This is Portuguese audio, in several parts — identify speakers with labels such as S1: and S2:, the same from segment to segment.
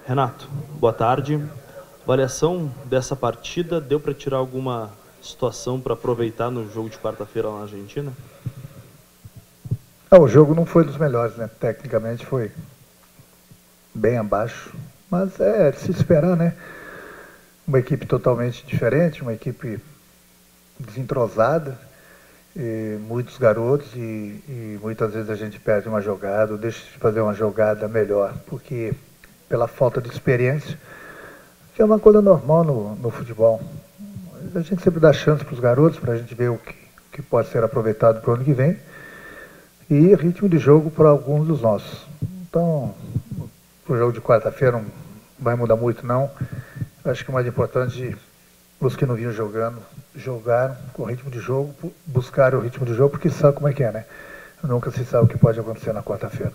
S1: Renato, boa tarde. Avaliação dessa partida, deu para tirar alguma situação para aproveitar no jogo de quarta-feira lá na Argentina?
S2: O jogo não foi dos melhores, né? Tecnicamente foi bem abaixo, mas é de se esperar, né? Uma equipe totalmente diferente, uma equipe desentrosada, e muitos garotos e muitas vezes a gente perde uma jogada ou deixa de fazer uma jogada melhor, porque pela falta de experiência, que é uma coisa normal no futebol. A gente sempre dá chance para os garotos, para a gente ver o que pode ser aproveitado para o ano que vem, e ritmo de jogo para alguns dos nossos. Então, o jogo de quarta-feira não vai mudar muito, não. Acho que o mais importante, os que não vinham jogando, jogaram com o ritmo de jogo, buscaram o ritmo de jogo, porque sabe como é que é, né? Nunca se sabe o que pode acontecer na quarta-feira.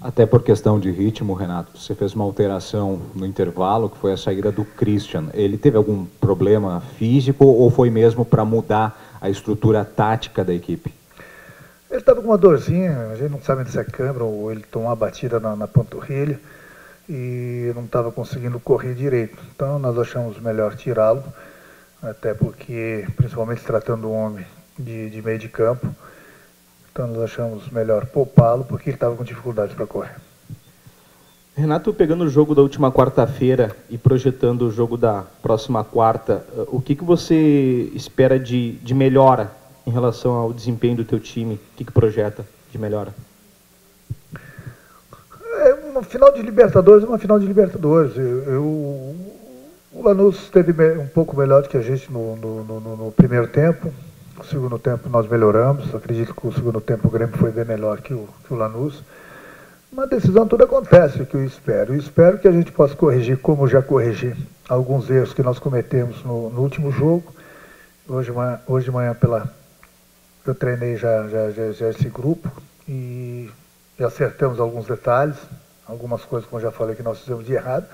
S3: Até por questão de ritmo, Renato, você fez uma alteração no intervalo, que foi a saída do Christian. Ele teve algum problema físico ou foi mesmo para mudar a estrutura tática da equipe?
S2: Ele estava com uma dorzinha, a gente não sabe se é câimbra ou ele tomou uma batida na panturrilha e não estava conseguindo correr direito. Então nós achamos melhor tirá-lo, até porque, principalmente se tratando de um homem de meio de campo, então nós achamos melhor poupá-lo porque ele estava com dificuldades para correr.
S1: Renato, pegando o jogo da última quarta-feira e projetando o jogo da próxima quarta, o que você espera de melhora em relação ao desempenho do teu time? O que projeta de melhora?
S2: Uma final de Libertadores é uma final de Libertadores. O Lanús esteve um pouco melhor do que a gente no primeiro tempo. No segundo tempo nós melhoramos. Acredito que o segundo tempo o Grêmio foi bem melhor que o Lanús. Uma decisão, tudo acontece, o que eu espero. Eu espero que a gente possa corrigir, como já corrigi, alguns erros que nós cometemos no último jogo. Hoje de manhã eu treinei já esse grupo e acertamos alguns detalhes, algumas coisas, como eu já falei, que nós fizemos de errado.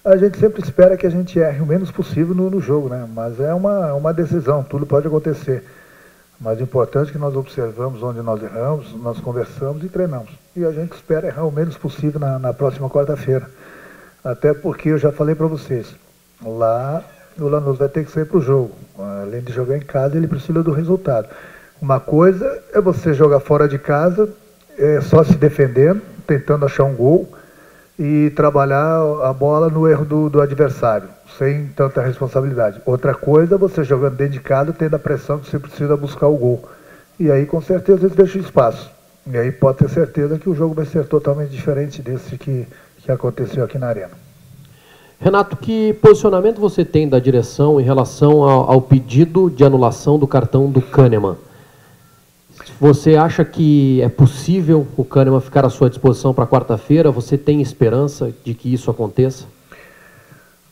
S2: A gente sempre espera que a gente erre o menos possível no jogo, né? Mas é uma decisão, tudo pode acontecer. Mas o importante é que nós observamos onde nós erramos, nós conversamos e treinamos. E a gente espera errar o menos possível na próxima quarta-feira. Até porque eu já falei para vocês, lá o Lanús vai ter que sair para o jogo. Além de jogar em casa, ele precisa do resultado. Uma coisa é você jogar fora de casa, só se defendendo, tentando achar um gol e trabalhar a bola no erro do adversário, sem tanta responsabilidade. Outra coisa é você jogando dentro de casa, tendo a pressão que você precisa buscar o gol. E aí, com certeza, eles deixam espaço. E aí pode ter certeza que o jogo vai ser totalmente diferente desse que aconteceu aqui na Arena.
S4: Renato, que posicionamento você tem da direção em relação ao pedido de anulação do cartão do Kahneman? Você acha que é possível o Kahneman ficar à sua disposição para quarta-feira? Você tem esperança de que isso aconteça?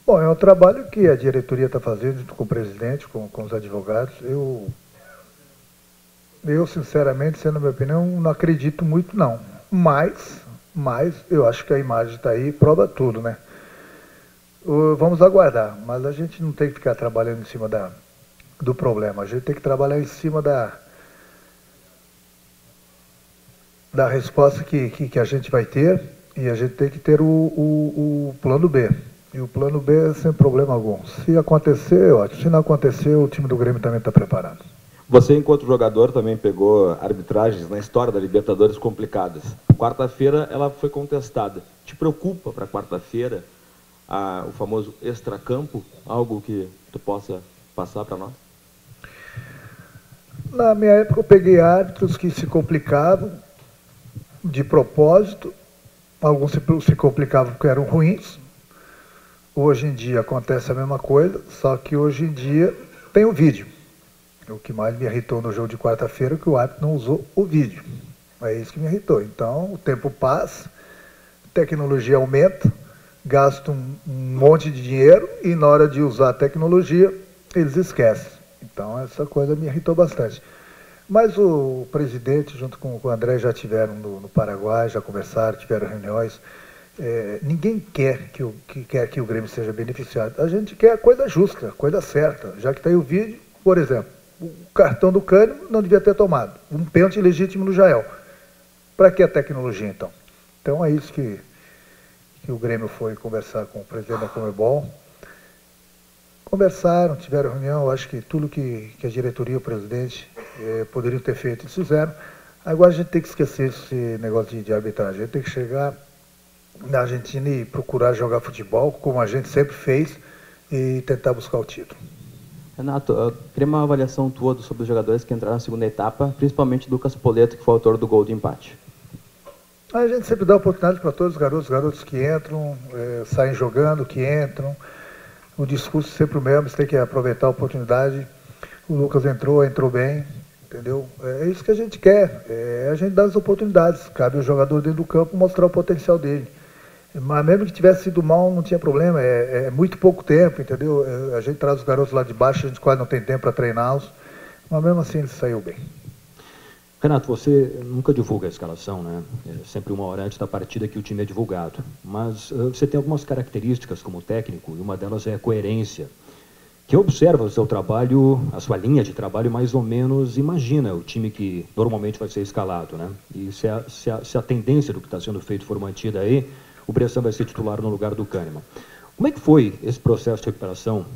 S2: Bom, é um trabalho que a diretoria está fazendo junto com o presidente, com os advogados. Eu, sinceramente, sendo a minha opinião, não acredito muito, não. Mas eu acho que a imagem está aí e prova tudo, né? Vamos aguardar, mas a gente não tem que ficar trabalhando em cima do problema. A gente tem que trabalhar em cima da resposta que a gente vai ter, e a gente tem que ter o plano B. E o plano B é sem problema algum. Se acontecer, ótimo. Se não acontecer, o time do Grêmio também está preparado.
S1: Você, enquanto jogador, também pegou arbitragens na história da Libertadores complicadas. Quarta-feira ela foi contestada. Te preocupa para quarta-feira o famoso extracampo? Algo que tu possa passar para nós?
S2: Na minha época eu peguei árbitros que se complicavam de propósito, alguns se complicavam porque eram ruins. Hoje em dia acontece a mesma coisa, só que hoje em dia tem o vídeo. O que mais me irritou no jogo de quarta-feira é que o árbitro não usou o vídeo. É isso que me irritou. Então o tempo passa, tecnologia aumenta, gasta um monte de dinheiro e na hora de usar a tecnologia eles esquecem. Então essa coisa me irritou bastante. Mas o presidente, junto com o André, já estiveram no Paraguai, já conversaram, tiveram reuniões. Ninguém quer que o Grêmio seja beneficiado. A gente quer a coisa justa, a coisa certa. Já que está aí o vídeo, por exemplo, o cartão do Cânimo não devia ter tomado. Um pênalti legítimo no Jael. Para que a tecnologia, então? Então é isso que o Grêmio foi conversar com o presidente da Conmebol. Conversaram, tiveram reunião, acho que tudo que a diretoria e o presidente poderiam ter feito, eles fizeram. Agora a gente tem que esquecer esse negócio de arbitragem. A gente tem que chegar na Argentina e procurar jogar futebol, como a gente sempre fez, e tentar buscar o título.
S5: Renato, eu queria uma avaliação tua sobre os jogadores que entraram na segunda etapa, principalmente o Lucas Poletto, que foi o autor do gol de empate.
S2: A gente sempre dá oportunidade para todos os garotos que entram, saem jogando, que entram. O discurso é sempre o mesmo, você tem que aproveitar a oportunidade. O Lucas entrou bem, entendeu? É isso que a gente quer, a gente dá as oportunidades. Cabe ao jogador dentro do campo mostrar o potencial dele. Mas mesmo que tivesse sido mal, não tinha problema, é muito pouco tempo, entendeu? A gente traz os garotos lá de baixo, a gente quase não tem tempo para treiná-los, mas mesmo assim ele saiu bem.
S6: Renato, você nunca divulga a escalação, né? É sempre uma hora antes da partida que o time é divulgado. Mas você tem algumas características como técnico, e uma delas é a coerência. Quem observa o seu trabalho, a sua linha de trabalho, mais ou menos imagina o time que normalmente vai ser escalado, né? E se a tendência do que está sendo feito for mantida aí, o Bressan vai ser titular no lugar do Kahneman. Como é que foi esse processo de recuperação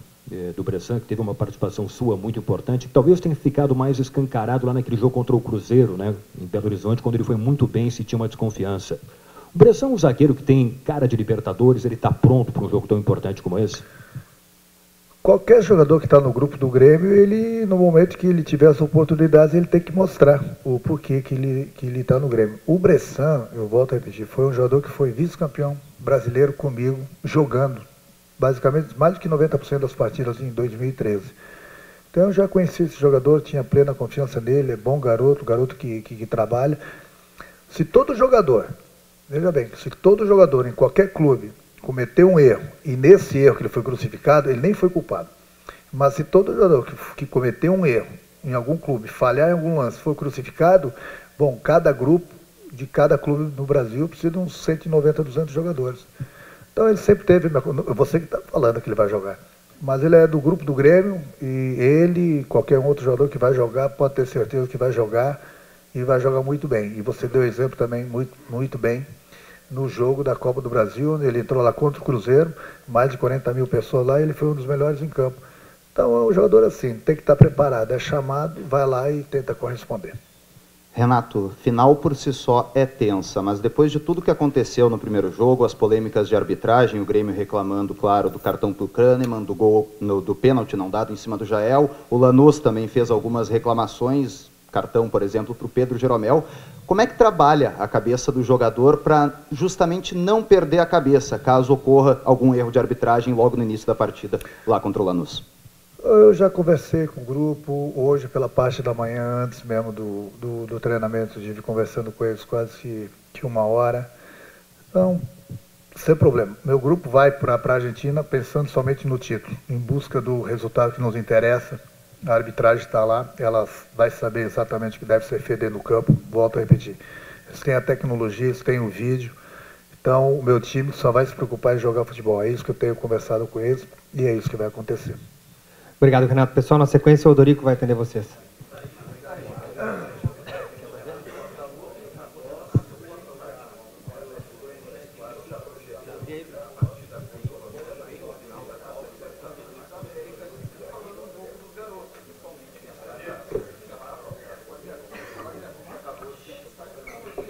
S6: do Bressan, que teve uma participação sua muito importante, que talvez tenha ficado mais escancarado lá naquele jogo contra o Cruzeiro, né, em Belo Horizonte, quando ele foi muito bem e se tinha uma desconfiança. O Bressan é um zagueiro que tem cara de Libertadores, ele está pronto para um jogo tão importante como esse?
S2: Qualquer jogador que está no grupo do Grêmio, ele, no momento que ele tiver as oportunidades, ele tem que mostrar o porquê que ele está no Grêmio. O Bressan, eu volto a repetir, foi um jogador que foi vice-campeão brasileiro comigo, jogando basicamente mais do que 90% das partidas em 2013. Então eu já conheci esse jogador, tinha plena confiança nele, é bom garoto que trabalha. Se todo jogador, veja bem, se todo jogador em qualquer clube cometeu um erro, e nesse erro que ele foi crucificado, ele nem foi culpado. Mas se todo jogador que cometeu um erro em algum clube, falhar em algum lance, for crucificado, bom, cada grupo de cada clube no Brasil precisa de uns 190, 200 jogadores. Então ele sempre teve, você que está falando que ele vai jogar, mas ele é do grupo do Grêmio, e ele, qualquer outro jogador que vai jogar, pode ter certeza que vai jogar, e vai jogar muito bem. E você deu exemplo também muito bem no jogo da Copa do Brasil, ele entrou lá contra o Cruzeiro, mais de 40 mil pessoas lá, e ele foi um dos melhores em campo. Então é um jogador assim, tem que estar preparado, é chamado, vai lá e tenta corresponder.
S7: Renato, final por si só é tensa, mas depois de tudo que aconteceu no primeiro jogo, as polêmicas de arbitragem, o Grêmio reclamando, claro, do cartão do Kahneman, do gol, do pênalti não dado em cima do Jael, o Lanús também fez algumas reclamações, cartão, por exemplo, para o Pedro Jeromel. Como é que trabalha a cabeça do jogador para justamente não perder a cabeça, caso ocorra algum erro de arbitragem logo no início da partida lá contra o Lanús?
S2: Eu já conversei com o grupo, hoje pela parte da manhã, antes mesmo do treinamento, estive conversando com eles quase que uma hora. Então, sem problema. Meu grupo vai para a Argentina pensando somente no título, em busca do resultado que nos interessa. A arbitragem está lá, ela vai saber exatamente o que deve ser feito dentro do campo, volto a repetir. Eles têm a tecnologia, eles têm o vídeo, então o meu time só vai se preocupar em jogar futebol. É isso que eu tenho conversado com eles e é isso que vai acontecer.
S8: Obrigado, Renato. Pessoal, na sequência o Odorico vai atender vocês.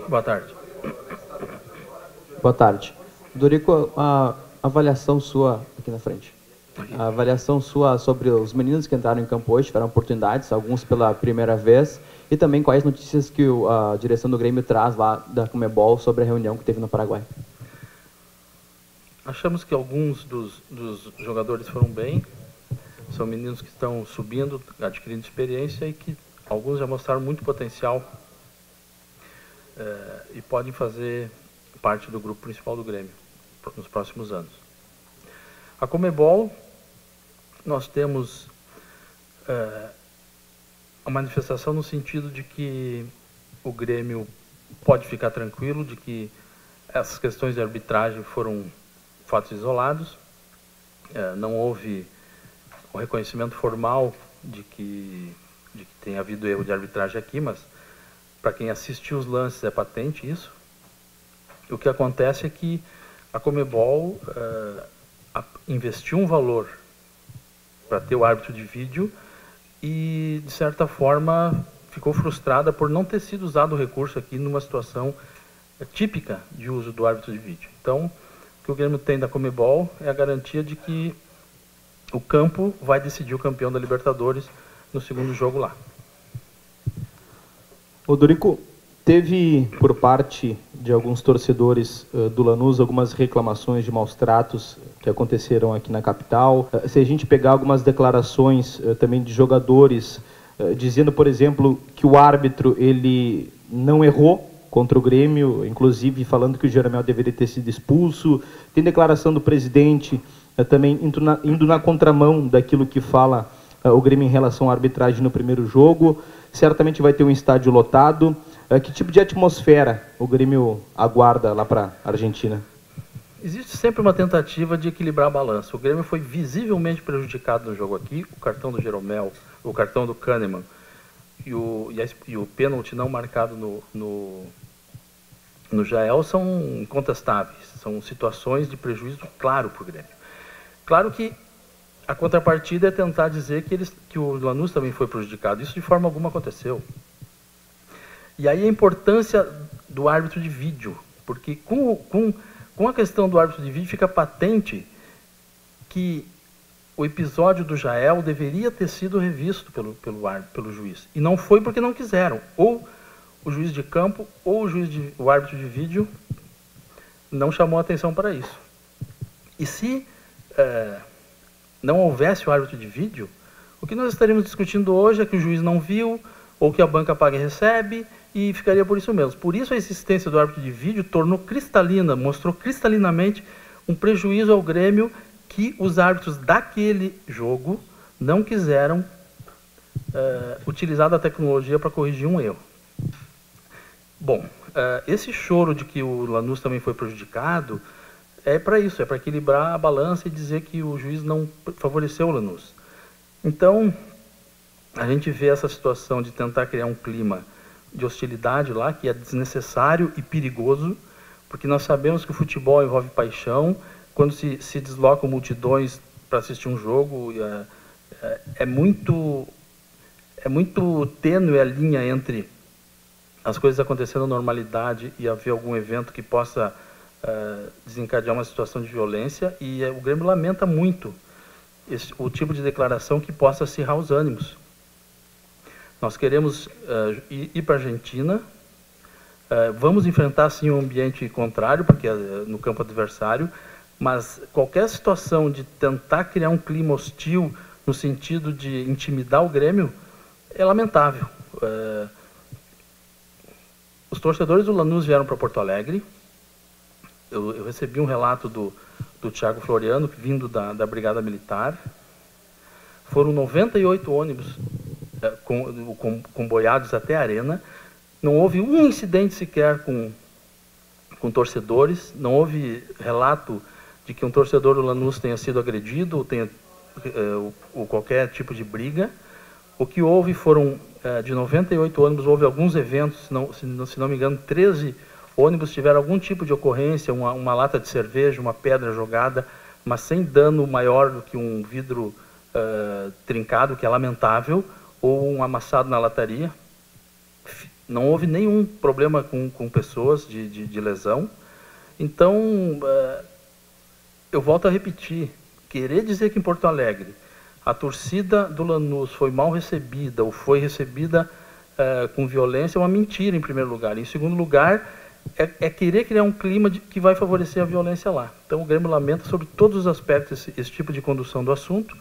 S9: Boa tarde.
S5: Boa tarde. Dorico, a avaliação sua, aqui na frente, a avaliação sua sobre os meninos que entraram em campo hoje, tiveram oportunidades, alguns pela primeira vez, e também quais notícias que a direção do Grêmio traz lá da Conmebol sobre a reunião que teve no Paraguai.
S9: Achamos que alguns dos jogadores foram bem, são meninos que estão subindo, adquirindo experiência e que alguns já mostraram muito potencial e podem fazer parte do grupo principal do Grêmio nos próximos anos. A Conmebol, nós temos a manifestação no sentido de que o Grêmio pode ficar tranquilo, de que essas questões de arbitragem foram fatos isolados, não houve o reconhecimento formal de que de que tenha havido erro de arbitragem aqui, mas para quem assistiu os lances é patente isso. O que acontece é que a Conmebol investiu um valor para ter o árbitro de vídeo e, de certa forma, ficou frustrada por não ter sido usado o recurso aqui numa situação típica de uso do árbitro de vídeo. Então, o que o Grêmio tem da Conmebol é a garantia de que o campo vai decidir o campeão da Libertadores no segundo jogo lá.
S10: O Dorico, teve por parte de alguns torcedores do Lanús algumas reclamações de maus tratos que aconteceram aqui na capital. Se a gente pegar algumas declarações também de jogadores dizendo, por exemplo, que o árbitro ele não errou contra o Grêmio, inclusive falando que o Jeromel deveria ter sido expulso. Tem declaração do presidente também indo na contramão daquilo que fala o Grêmio em relação à arbitragem no primeiro jogo. Certamente vai ter um estádio lotado. Que tipo de atmosfera o Grêmio aguarda lá para a Argentina?
S9: Existe sempre uma tentativa de equilibrar a balança. O Grêmio foi visivelmente prejudicado no jogo aqui. O cartão do Jeromel, o cartão do Kahneman e o pênalti não marcado no Jael são incontestáveis. São situações de prejuízo claro para o Grêmio. Claro que a contrapartida é tentar dizer que o Lanús também foi prejudicado. Isso de forma alguma aconteceu. E aí a importância do árbitro de vídeo, porque com a questão do árbitro de vídeo fica patente que o episódio do Jael deveria ter sido revisto pelo juiz. E não foi porque não quiseram. Ou o juiz de campo ou o árbitro de vídeo não chamou atenção para isso. E se não houvesse o árbitro de vídeo, o que nós estaríamos discutindo hoje é que o juiz não viu, ou que a banca paga e recebe, e ficaria por isso mesmo. Por isso a existência do árbitro de vídeo mostrou cristalinamente um prejuízo ao Grêmio que os árbitros daquele jogo não quiseram utilizar da tecnologia para corrigir um erro. Bom, esse choro de que o Lanús também foi prejudicado é para isso, é para equilibrar a balança e dizer que o juiz não favoreceu o Lanús. Então, a gente vê essa situação de tentar criar um clima de hostilidade lá, que é desnecessário e perigoso, porque nós sabemos que o futebol envolve paixão. Quando se deslocam multidões para assistir um jogo, é muito tênue a linha entre as coisas acontecendo na normalidade e haver algum evento que possa desencadear uma situação de violência, e o Grêmio lamenta muito o tipo de declaração que possa acirrar os ânimos. Nós queremos ir para a Argentina, vamos enfrentar sim um ambiente contrário, porque é no campo adversário, mas qualquer situação de tentar criar um clima hostil no sentido de intimidar o Grêmio é lamentável. Os torcedores do Lanús vieram para Porto Alegre. Eu recebi um relato do Thiago Floriano, vindo da Brigada Militar. Foram 98 ônibus comboiados até a arena. Não houve um incidente sequer com torcedores. Não houve relato de que um torcedor do Lanús tenha sido agredido ou qualquer tipo de briga. O que houve foram, de 98 ônibus, houve alguns eventos, se não me engano, 13 ônibus tiveram algum tipo de ocorrência, uma lata de cerveja, uma pedra jogada, mas sem dano maior do que um vidro trincado, que é lamentável, ou um amassado na lataria. Não houve nenhum problema com pessoas de lesão. Então, eu volto a repetir, querer dizer que em Porto Alegre a torcida do Lanús foi mal recebida ou foi recebida com violência é uma mentira, em primeiro lugar. Em segundo lugar, é querer criar um clima que vai favorecer a violência lá. Então o Grêmio lamenta sobre todos os aspectos esse tipo de condução do assunto,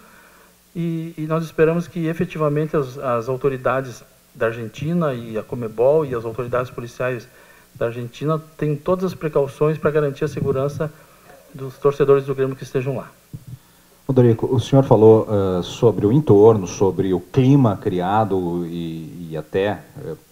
S9: e nós esperamos que efetivamente as autoridades da Argentina e a Conmebol e as autoridades policiais da Argentina tenham todas as precauções para garantir a segurança dos torcedores do Grêmio que estejam lá.
S3: Dorico, o senhor falou sobre o entorno, sobre o clima criado e até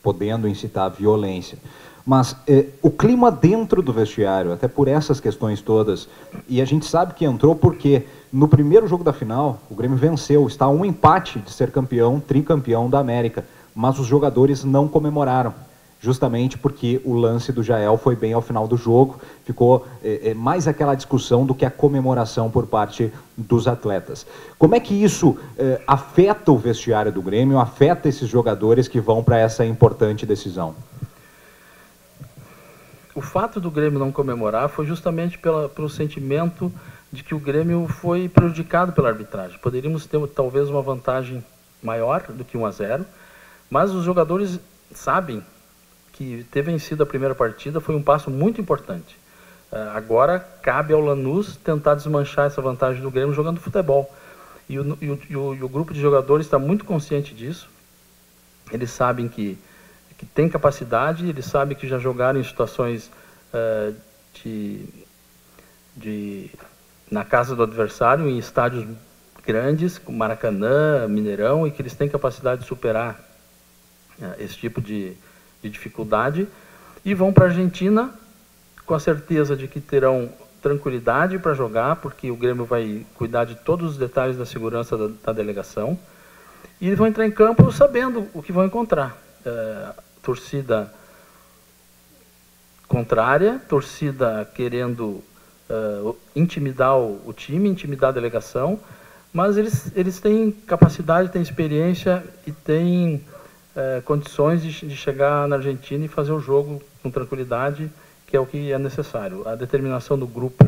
S3: podendo incitar a violência. Mas o clima dentro do vestiário, até por essas questões todas, e a gente sabe que entrou porque no primeiro jogo da final, o Grêmio venceu, está a um empate de ser campeão, tricampeão da América, mas os jogadores não comemoraram, justamente porque o lance do Jael foi bem ao final do jogo, ficou mais aquela discussão do que a comemoração por parte dos atletas. Como é que isso afeta o vestiário do Grêmio, afeta esses jogadores que vão para essa importante decisão?
S9: O fato do Grêmio não comemorar foi justamente pelo sentimento de que o Grêmio foi prejudicado pela arbitragem. Poderíamos ter talvez uma vantagem maior do que 1-0, mas os jogadores sabem que ter vencido a primeira partida foi um passo muito importante. Agora cabe ao Lanús tentar desmanchar essa vantagem do Grêmio jogando futebol. E o grupo de jogadores está muito consciente disso. Eles sabem que tem capacidade, eles sabem que já jogaram em situações na casa do adversário, em estádios grandes, como Maracanã, Mineirão, e que eles têm capacidade de superar esse tipo de dificuldade, e vão para a Argentina com a certeza de que terão tranquilidade para jogar, porque o Grêmio vai cuidar de todos os detalhes da segurança da delegação, e eles vão entrar em campo sabendo o que vão encontrar. Torcida contrária, torcida querendo intimidar o time, intimidar a delegação, mas eles têm capacidade, têm experiência e têm condições de chegar na Argentina e fazer o jogo com tranquilidade, que é o que é necessário. A determinação do grupo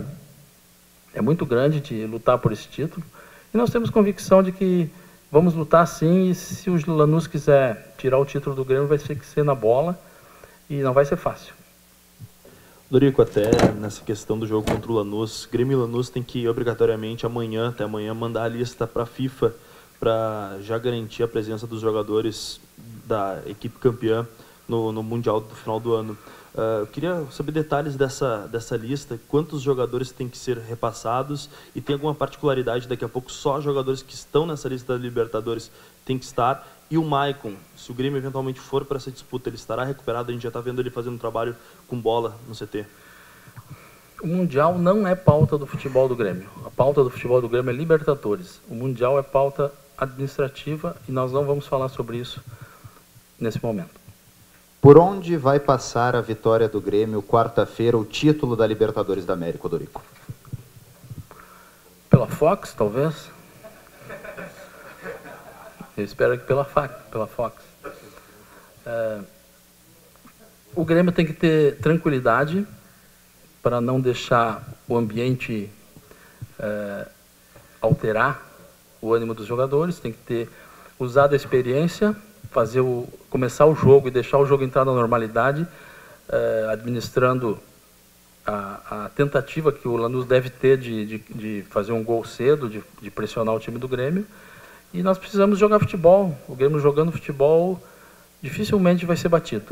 S9: é muito grande de lutar por esse título, e nós temos convicção de que vamos lutar sim, e se o Lanús quiser tirar o título do Grêmio, vai ter que ser na bola, e não vai ser fácil.
S11: Dorico, até nessa questão do jogo contra o Lanús, Grêmio e Lanús tem que obrigatoriamente até amanhã, mandar a lista para a FIFA, para já garantir a presença dos jogadores da equipe campeã no Mundial do final do ano. Eu queria saber detalhes dessa lista, quantos jogadores têm que ser repassados, e tem alguma particularidade, daqui a pouco só jogadores que estão nessa lista da Libertadores têm que estar, e o Maicon, se o Grêmio eventualmente for para essa disputa, ele estará recuperado? A gente já está vendo ele fazendo um trabalho com bola no CT.
S9: O Mundial não é pauta do futebol do Grêmio. A pauta do futebol do Grêmio é Libertadores. O Mundial é pauta administrativa, e nós não vamos falar sobre isso nesse momento.
S7: Por onde vai passar a vitória do Grêmio quarta-feira, o título da Libertadores da América, Dorico?
S9: Pela Fox, talvez? Eu espero que pela Fox. O Grêmio tem que ter tranquilidade para não deixar o ambiente alterar o ânimo dos jogadores, tem que usar da experiência, começar o jogo e deixar o jogo entrar na normalidade, administrando a tentativa que o Lanús deve ter de fazer um gol cedo, de pressionar o time do Grêmio. E nós precisamos jogar futebol. O Grêmio jogando futebol dificilmente vai ser batido.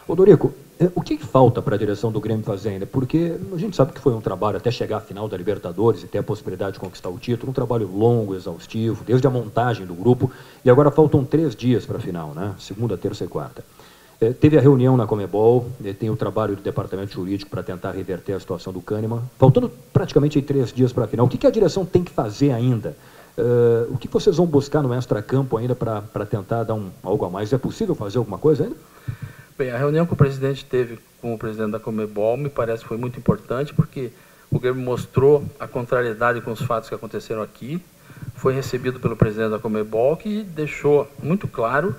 S6: Ô Dorico, o que falta para a direção do Grêmio fazer ainda? Porque a gente sabe que foi um trabalho até chegar à final da Libertadores e ter a possibilidade de conquistar o título, um trabalho longo, exaustivo, desde a montagem do grupo, e agora faltam 3 dias para a final, né? Segunda, terça e quarta. Teve a reunião na Conmebol, tem o trabalho do departamento jurídico para tentar reverter a situação do Kahneman, faltando praticamente 3 dias para a final. O que a direção tem que fazer ainda? O que vocês vão buscar no extracampo ainda para tentar dar algo a mais? É possível fazer alguma coisa ainda?
S9: Bem, a reunião que o presidente teve com o presidente da Conmebol me parece que foi muito importante, porque o Grêmio mostrou a contrariedade com os fatos que aconteceram aqui, foi recebido pelo presidente da Conmebol, que deixou muito claro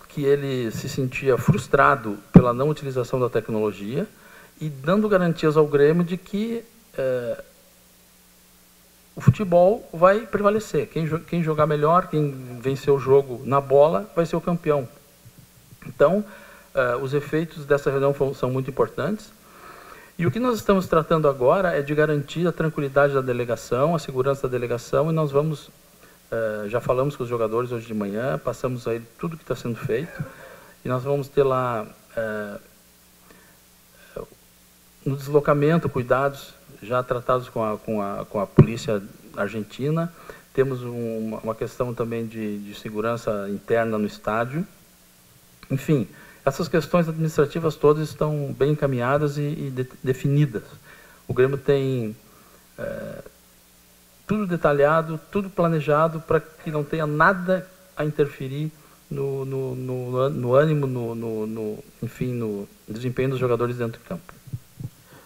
S9: que ele se sentia frustrado pela não utilização da tecnologia e dando garantias ao Grêmio de que o futebol vai prevalecer. Quem jogar melhor, quem vencer o jogo na bola, vai ser o campeão. Então, os efeitos dessa reunião são muito importantes. E o que nós estamos tratando agora é de garantir a tranquilidade da delegação, a segurança da delegação, e nós vamos, já falamos com os jogadores hoje de manhã, passamos aí tudo que está sendo feito, e nós vamos ter lá, no deslocamento, cuidados já tratados com a polícia argentina. Temos uma questão também de segurança interna no estádio, Enfim, essas questões administrativas todas estão bem encaminhadas e definidas. O Grêmio tem tudo detalhado, tudo planejado para que não tenha nada a interferir no ânimo, enfim, no desempenho dos jogadores dentro do campo.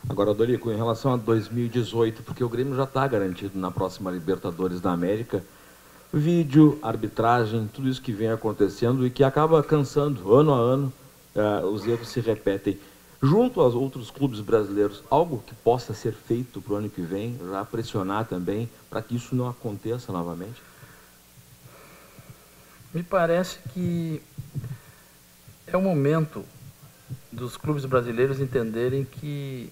S1: Agora, Dorico, em relação a 2018, porque o Grêmio já está garantido na próxima Libertadores da América, vídeo, arbitragem, tudo isso que vem acontecendo e que acaba cansando ano a ano, os erros se repetem. Junto aos outros clubes brasileiros, algo que possa ser feito para o ano que vem, já pressionar também, para que isso não aconteça novamente?
S9: Me parece que é o momento dos clubes brasileiros entenderem que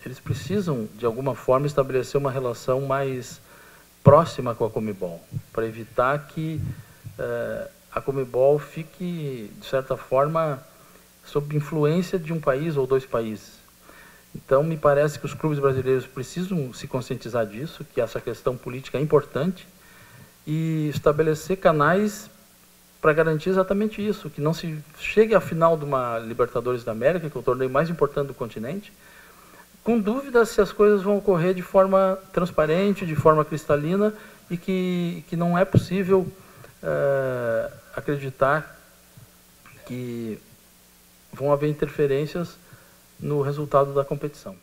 S9: eles precisam, de alguma forma, estabelecer uma relação mais próxima com a Conmebol, para evitar que a Conmebol fique, de certa forma, sob influência de um país ou dois países. Então, me parece que os clubes brasileiros precisam se conscientizar disso, que essa questão política é importante, e estabelecer canais para garantir exatamente isso, que não se chegue à final de uma Libertadores da América, que é o torneio mais importante do continente, com dúvidas se as coisas vão ocorrer de forma transparente, de forma cristalina, e que não é possível acreditar que vão haver interferências no resultado da competição.